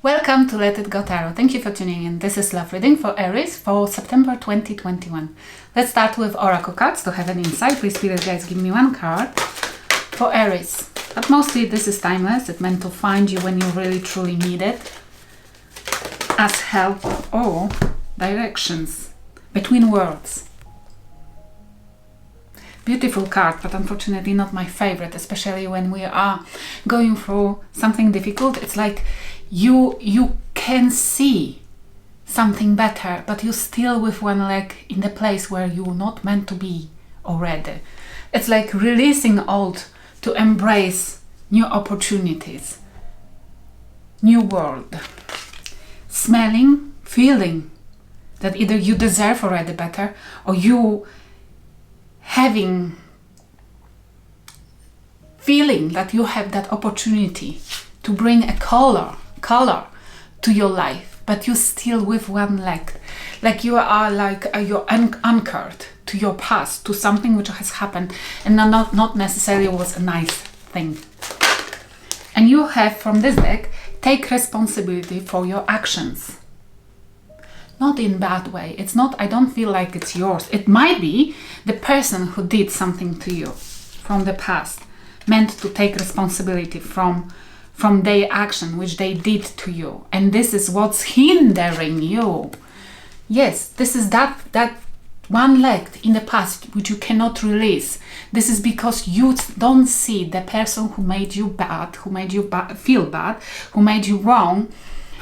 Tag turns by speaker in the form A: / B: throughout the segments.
A: Welcome to Let It Go Tarot. Thank you for tuning in. This is love reading for Aries for September 2021. Let's start with Oracle cards to have an insight. Please, Spirit guys, give me one card for Aries. But mostly this is timeless. It's meant to find you when you really truly need it, as help or directions between worlds. Beautiful card, but unfortunately not my favorite, especially when we are going through something difficult. It's like you can see something better, but you're still with one leg in the place where you're not meant to be already. It's like releasing old to embrace new opportunities, new world. Smelling, feeling that either you deserve already better, or you having feeling that you have that opportunity to bring a color to your life, but you're still with one leg, like you are you're anchored to your past, to something which has happened and not necessarily was a nice thing. And you have from this deck, take responsibility for your actions. Not in bad way. It's not, I don't feel like it's yours. It might be the person who did something to you from the past, meant to take responsibility from their action which they did to you. And this is what's hindering you. Yes, this is that one leg in the past which you cannot release. This is because you don't see the person who made you bad, who made you feel bad, who made you wrong,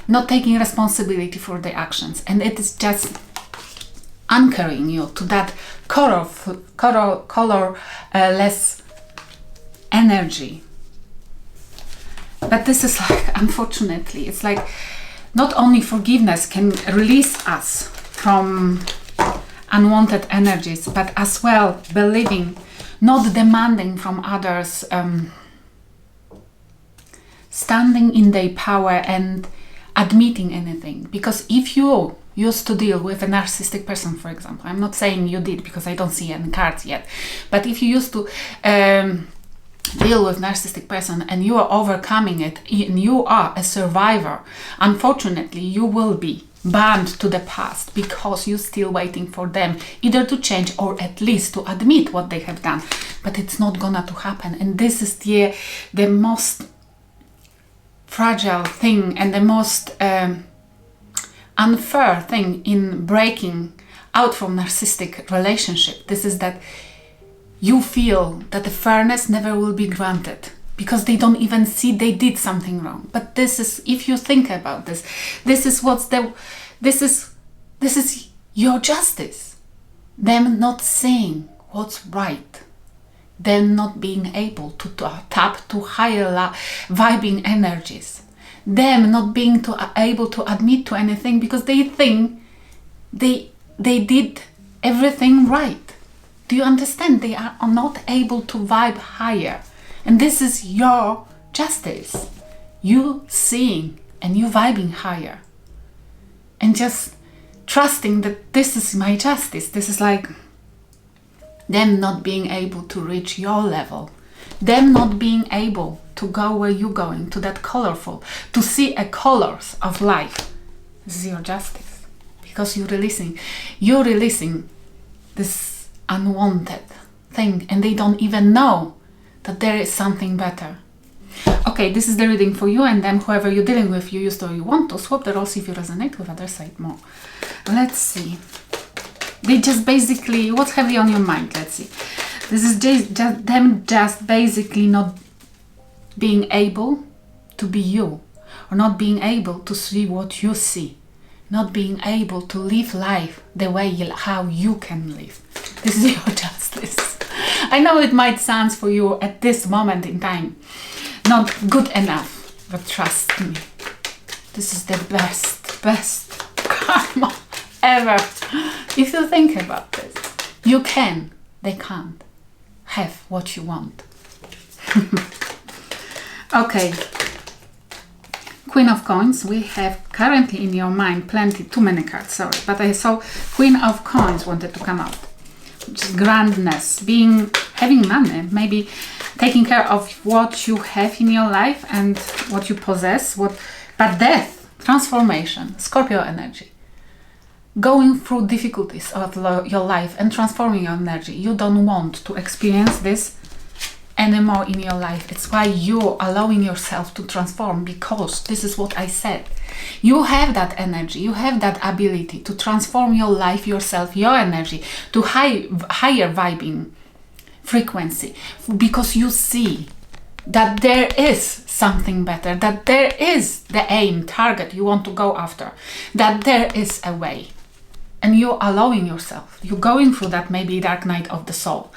A: not taking responsibility for their actions. And it is just anchoring you to that colorless energy. But this is like, unfortunately, it's like not only forgiveness can release us from unwanted energies, but as well believing, not demanding from others, standing in their power and admitting anything. Because if you used to deal with a narcissistic person, for example, I'm not saying you did because I don't see any cards yet, but if you used to deal with narcissistic person and you are overcoming it and you are a survivor, unfortunately you will be bound to the past because you're still waiting for them either to change or at least to admit what they have done, but it's not gonna to happen. And this is the most fragile thing and the most unfair thing in breaking out from narcissistic relationship. This is that you feel that the fairness never will be granted because they don't even see they did something wrong. But this is, if you think about this, this is your justice. Them not saying what's right, them not being able to tap to higher vibing energies, them not being able to admit to anything because they think they did everything right. Do you understand? They are not able to vibe higher. And this is your justice. You seeing and you vibing higher. And just trusting that this is my justice. This is like them not being able to reach your level. Them not being able to go where you're going, to that colorful, to see a colors of life. This is your justice. Because you're releasing this unwanted thing, and they don't even know that there is something better. Okay, this is the reading for you, and then whoever you're dealing with, you used or you want to swap the roles if you resonate with other side more. Let's see. They just basically, what's heavy on your mind? Let's see. This is just basically not being able to be you, or not being able to see what you see, not being able to live life the way how you can live. This is your justice. I know it might sound for you at this moment in time not good enough, but trust me, this is the best karma ever. If you think about this, you can, they can't have what you want. Okay, Queen of Coins. We have currently in your mind too many cards, sorry, but I saw Queen of Coins wanted to come out, which is grandness, having money, maybe taking care of what you have in your life and what you possess, but death transformation, Scorpio energy. Going through difficulties of your life and transforming your energy. You don't want to experience this anymore in your life. It's why you're allowing yourself to transform, because this is what I said. You have that energy, you have that ability to transform your life, yourself, your energy to higher vibing frequency, because you see that there is something better, that there is the aim, target you want to go after, that there is a way. And you're allowing yourself, you're going through that maybe dark night of the soul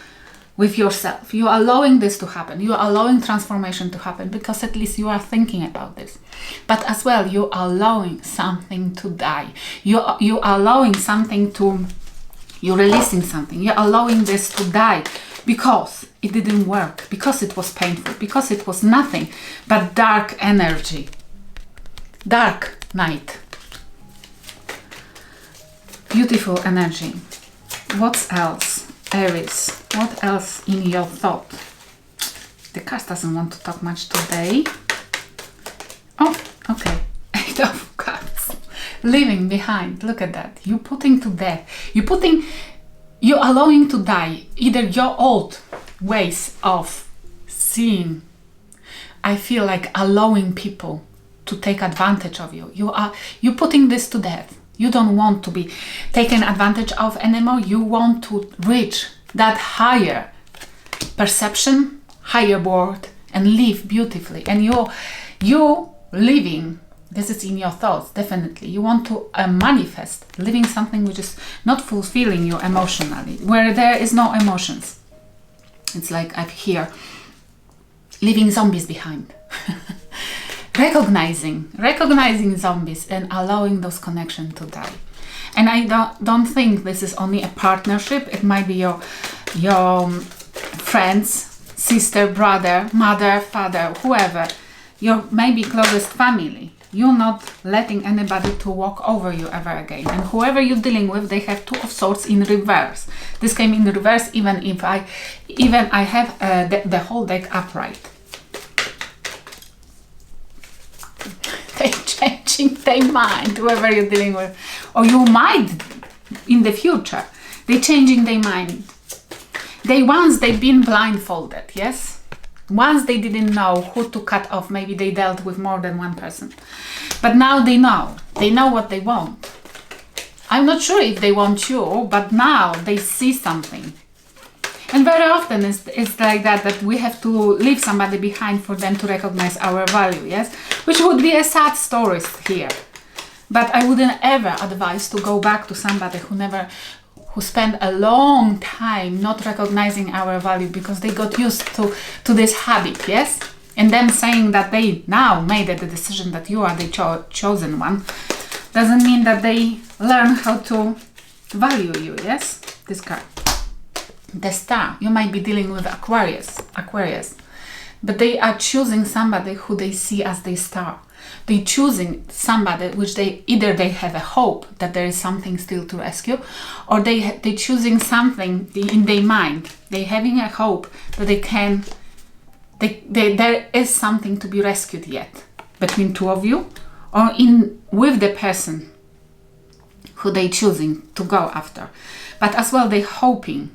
A: with yourself. You're allowing this to happen. You're allowing transformation to happen, because at least you are thinking about this. But as well, you're allowing something to die. You're allowing something to, you're releasing something. You're allowing this to die because it didn't work, because it was painful, because it was nothing but dark energy. Dark night. Beautiful energy. What else? Aries. What else in your thought? The card doesn't want to talk much today. Oh, okay. 8 of Cups. Leaving behind. Look at that. You're putting to death. You're allowing to die either your old ways of seeing. I feel like allowing people to take advantage of you. You're putting this to death. You don't want to be taken advantage of anymore. You want to reach that higher perception, higher world, and live beautifully. And you're living, this is in your thoughts, definitely. You want to manifest living something which is not fulfilling you emotionally, where there is no emotions. It's like I'm here, leaving zombies behind. Recognizing zombies and allowing those connections to die. And I don't think this is only a partnership. It might be your friends, sister, brother, mother, father, whoever, your maybe closest family. You're not letting anybody to walk over you ever again. And whoever you're dealing with, they have Two of Swords in reverse. This came in reverse, even if I have the whole deck upright. They changing their mind, whoever you're dealing with, or you might in the future. They changing their mind. Once they've been blindfolded, yes. Once they didn't know who to cut off. Maybe they dealt with more than one person, but now they know. They know what they want. I'm not sure if they want you, but now they see something. And very often it's like that we have to leave somebody behind for them to recognize our value, yes? Which would be a sad story here. But I wouldn't ever advise to go back to somebody who spent a long time not recognizing our value, because they got used to this habit, yes? And them saying that they now made the decision that you are the chosen one, doesn't mean that they learn how to value you, yes? This card. The Star. You might be dealing with Aquarius, but they are choosing somebody who they see as their star. They're choosing somebody which they have a hope that there is something still to rescue, or they choosing something in their mind. They're having a hope that there is something to be rescued yet between two of you, or with the person who they choosing to go after. But as well, they're hoping.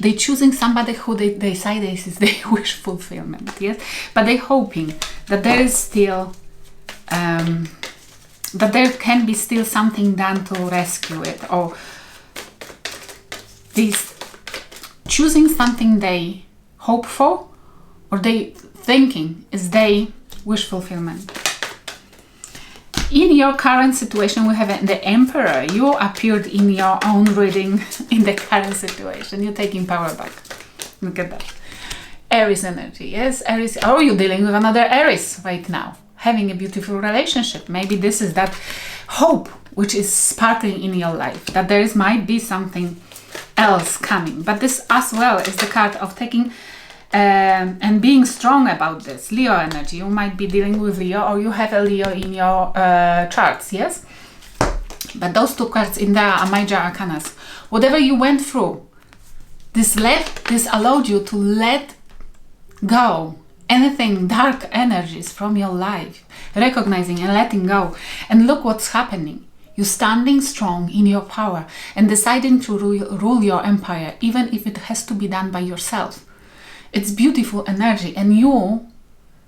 A: They're choosing somebody who they say this is their wish fulfillment, yes? But they're hoping that there is still, that there can be still something done to rescue it, or this choosing something they hope for, or they thinking is their wish fulfillment. In your current situation, we have the Emperor. You appeared in your own reading in the current situation. You're taking power back. Look at that. Aries energy, yes? Aries, or you're dealing with another Aries right now, having a beautiful relationship. Maybe this is that hope which is sparkling in your life, that might be something else coming. But this as well is the card of taking and being strong about this. Leo energy. You might be dealing with Leo, or you have a Leo in your charts, yes? But those two cards in there are major arcanas. Whatever you went through, this allowed you to let go anything, dark energies from your life, recognizing and letting go. And look what's happening. You're standing strong in your power and deciding to rule your empire, even if it has to be done by yourself. It's beautiful energy, and you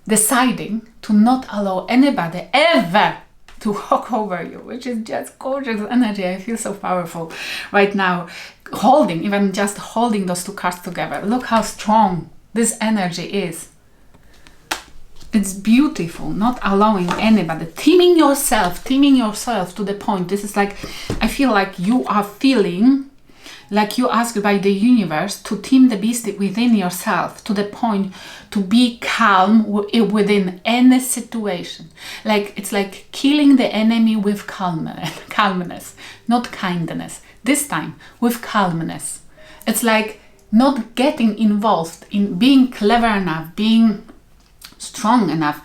A: deciding to not allow anybody ever to walk over you, which is just gorgeous energy. I feel so powerful right now, even just holding those two cards together. Look how strong this energy is. It's beautiful, not allowing anybody, teaming yourself to the point. This is like, I feel like you are feeling like you asked by the universe to team the beast within yourself to the point to be calm within any situation. Like, it's like killing the enemy with calmness, not kindness. This time with calmness. It's like not getting involved in being clever enough, being strong enough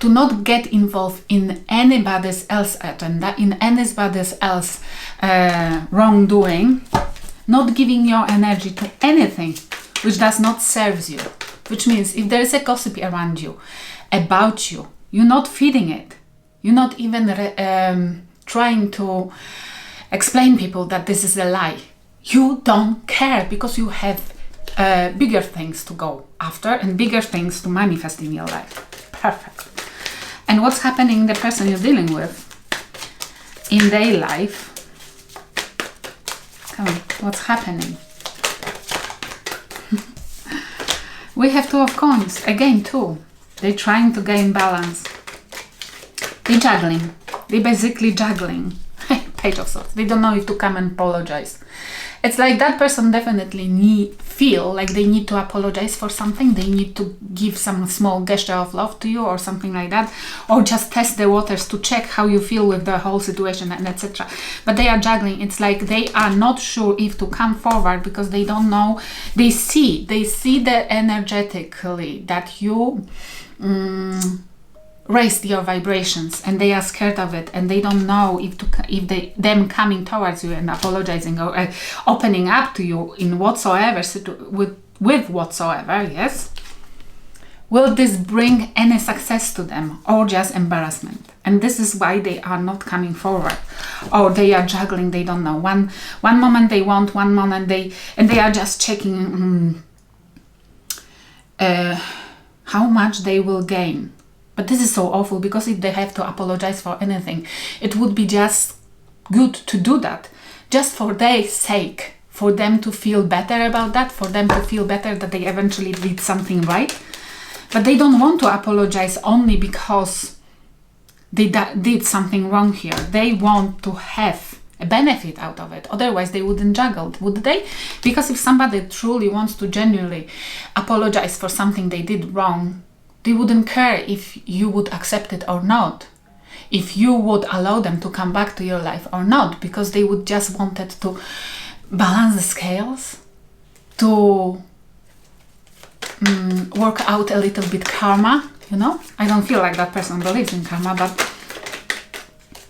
A: to not get involved in anybody's else agenda, in anybody's else wrongdoing, not giving your energy to anything which does not serve you. Which means if there is a gossip around you, about you, you're not feeding it. You're not even trying to explain people that this is a lie. You don't care because you have bigger things to go after and bigger things to manifest in your life. Perfect. And what's happening, the person you're dealing with in their life? Come on, what's happening? We have Two of Coins again too. They're trying to gain balance. They're juggling. They're basically juggling. Page of Swords. They don't know if to come and apologize. It's like that person definitely feel like they need to apologize for something. They need to give some small gesture of love to you or something like that, or just test the waters to check how you feel with the whole situation and etc. But they are juggling. It's like they are not sure if to come forward because they don't know. They see that energetically that you raised your vibrations and they are scared of it, and they don't know if them coming towards you and apologizing or opening up to you in whatsoever with whatsoever, yes, will this bring any success to them or just embarrassment? And this is why they are not coming forward, or they are juggling. They don't know. One moment they want, one moment they are just checking how much they will gain. But this is so awful, because if they have to apologize for anything, it would be just good to do that, just for their sake, for them to feel better about that, for them to feel better that they eventually did something right. But they don't want to apologize only because they did something wrong here. They want to have a benefit out of it. Otherwise, they wouldn't juggle, would they? Because if somebody truly wants to genuinely apologize for something they did wrong, they wouldn't care if you would accept it or not, if you would allow them to come back to your life or not, because they would just wanted to balance the scales, to work out a little bit karma, you know? I don't feel like that person believes in karma, but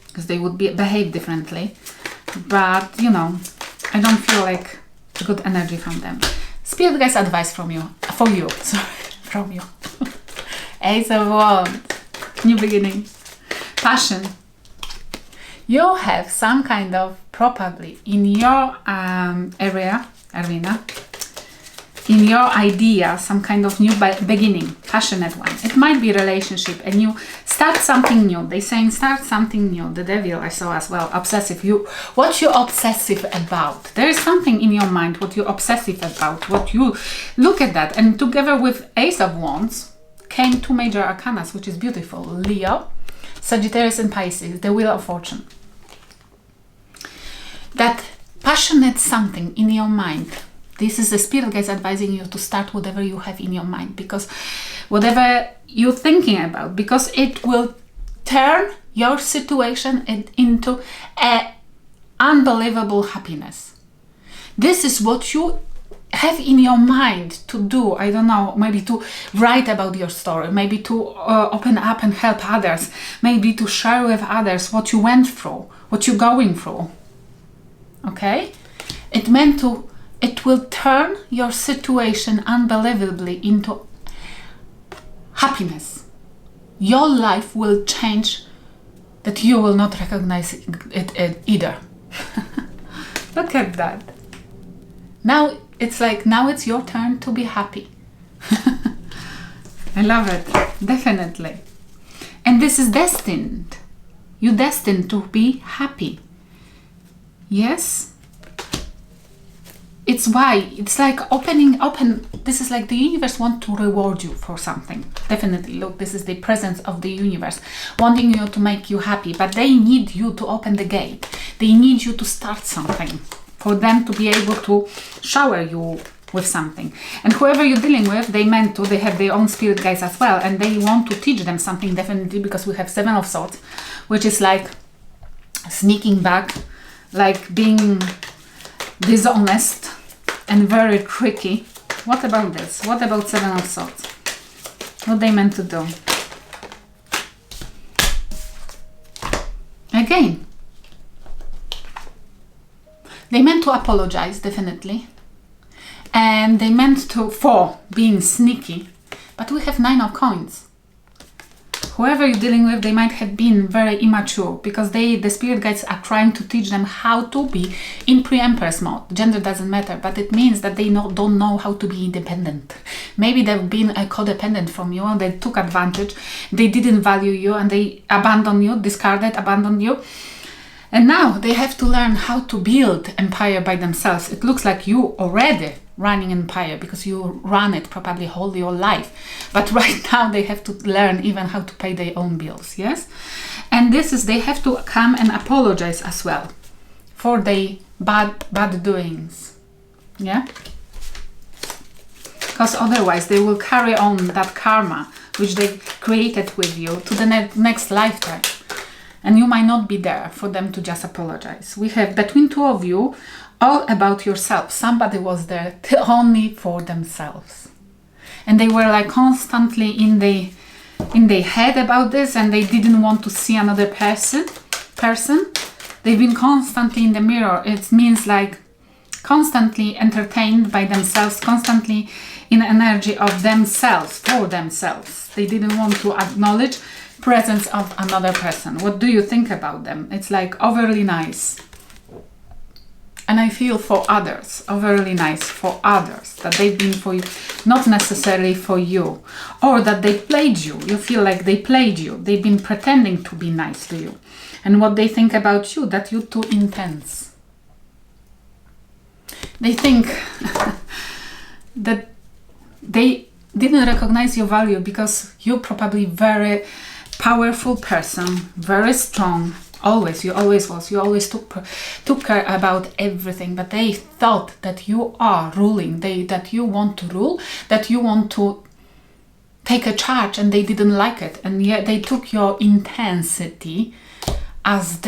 A: because they would behave differently. But, you know, I don't feel like good energy from them. Spirit guys, advice from you, from you. Ace of Wands, new beginning, passion. You have some kind of, probably in your arena, in your idea, some kind of new beginning, passionate one. It might be relationship, and you start something new. They're saying start something new. The devil I saw as well, obsessive. What you obsessive about? There is something in your mind what you're obsessive about, what you look at that. And together with Ace of Wands came two major arcanas, which is beautiful. Leo, Sagittarius and Pisces, the Wheel of Fortune. That passionate something in your mind. This is the spirit guys advising you to start whatever you have in your mind, because whatever you're thinking about, because it will turn your situation into an unbelievable happiness. This is what you have in your mind to do. I don't know, maybe to write about your story, maybe to open up and help others, maybe to share with others what you went through, what you're going through. Okay? It will turn your situation unbelievably into happiness. Your life will change that you will not recognize it either. Look at that. Now it's like, now it's your turn to be happy. I love it, definitely. And this is destined. You're destined to be happy. Yes? It's why, it's like this is like the universe wants to reward you for something. Definitely, look, this is the presence of the universe wanting you to make you happy, but they need you to open the gate. They need you to start something for them to be able to shower you with something. And whoever you're dealing with, they have their own spirit guides as well, and they want to teach them something, definitely, because we have Seven of Swords, which is like sneaking back, like being dishonest and very tricky. What about this? What about Seven of Swords? What they meant to do? Again, they meant to apologize, definitely, and they meant to for being sneaky. But we have Nine of Coins. Whoever you're dealing with, they might have been very immature, because the spirit guides are trying to teach them how to be in pre-empress mode. Gender doesn't matter, but it means that they don't know how to be independent. Maybe they've been codependent from you and they took advantage. They didn't value you and they abandoned you, abandoned you. And now they have to learn how to build empire by themselves. It looks like you already running empire because you run it probably whole your life, but right now they have to learn even how to pay their own bills. Yes, and this is, they have to come and apologize as well for their bad doings. Yeah, because otherwise they will carry on that karma which they created with you to the next lifetime, and you might not be there for them to just apologize. We have between two of you all about yourself. Somebody was there only for themselves, and they were like constantly in their head about this, and they didn't want to see another person. They've been constantly in the mirror. It means like constantly entertained by themselves, constantly in energy of themselves, for themselves. They didn't want to acknowledge presence of another person. What do you think about them? It's like overly nice. And I feel for others, overly nice for others, that they've been for you, not necessarily for you, or that they played you. You feel like they played you. They've been pretending to be nice to you. And what they think about you, that you're too intense. They think that they didn't recognize your value because you're probably very powerful person, very strong. You always was. You always took care about everything, but they thought that you are ruling, that you want to rule, that you want to take a charge, and they didn't like it. And yet they took your intensity as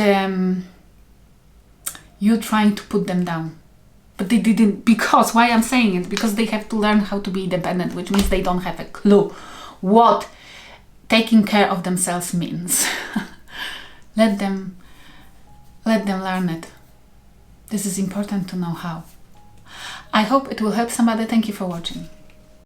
A: you trying to put them down. But they didn't, because, why I'm saying it, because they have to learn how to be independent, which means they don't have a clue what taking care of themselves means. Let them learn it. This is important to know how. I hope it will help somebody. Thank you for watching.